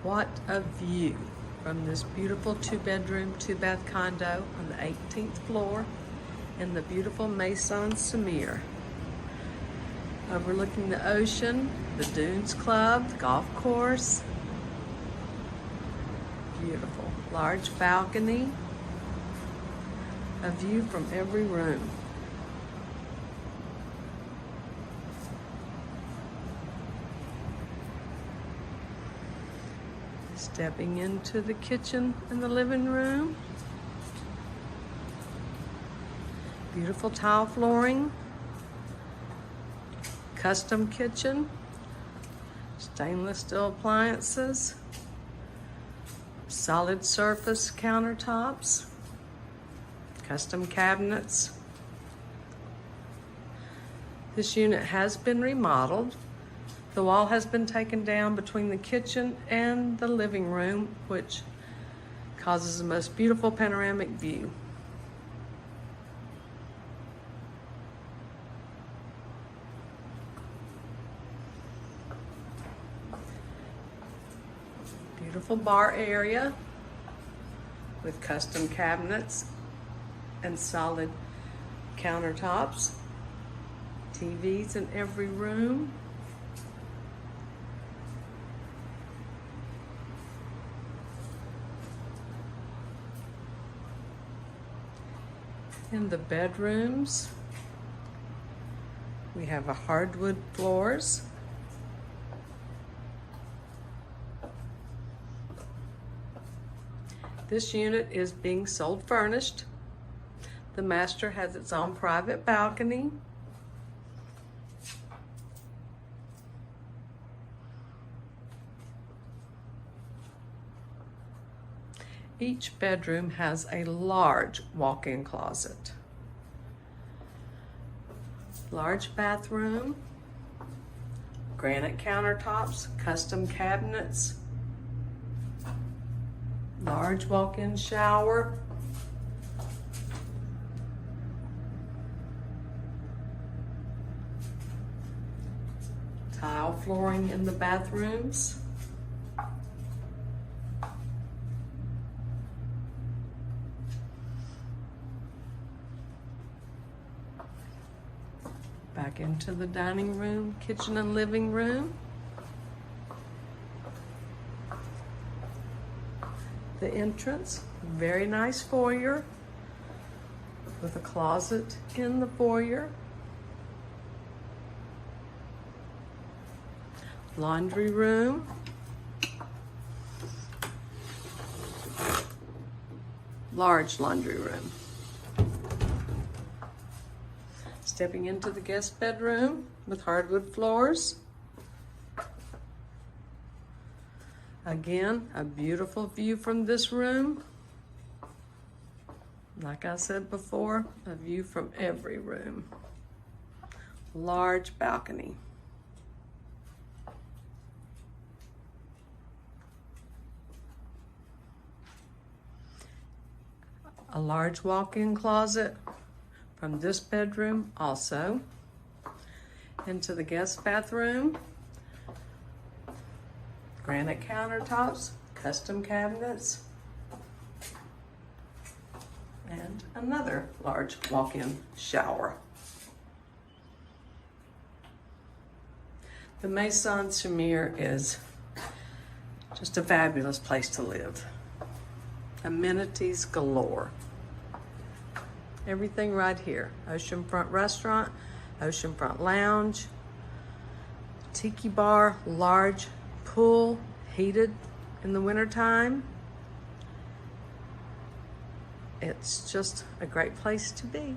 What a view from this beautiful 2-bedroom, 2-bath condo on the 18th floor in the beautiful Maisons Sur-Mer. Overlooking the ocean, the Dunes Club, the golf course. Beautiful. Large balcony. A view from every room. Stepping into the kitchen and the living room. Beautiful tile flooring. Custom kitchen. Stainless steel appliances. Solid surface countertops. Custom cabinets. This unit has been remodeled. The wall has been taken down between the kitchen and the living room, which causes the most beautiful panoramic view. Beautiful bar area with custom cabinets and solid countertops. TVs in every room. In the bedrooms, we have hardwood floors. This unit is being sold furnished. The master has its own private balcony. Each bedroom has a large walk-in closet. Large bathroom, granite countertops, custom cabinets, large walk-in shower, tile flooring in the bathrooms, back into the dining room, kitchen and living room. The entrance, very nice foyer with a closet in the foyer. Laundry room. Large laundry room. Stepping into the guest bedroom with hardwood floors. Again, a beautiful view from this room. Like I said before, a view from every room. Large balcony. A large walk-in closet from this bedroom also. Into the guest bathroom. Granite countertops, custom cabinets, and another large walk-in shower. The Maisons Sur-Mer is just a fabulous place to live. Amenities galore. Everything right here. Oceanfront restaurant, oceanfront lounge, tiki bar, large pool, heated in the wintertime. It's just a great place to be.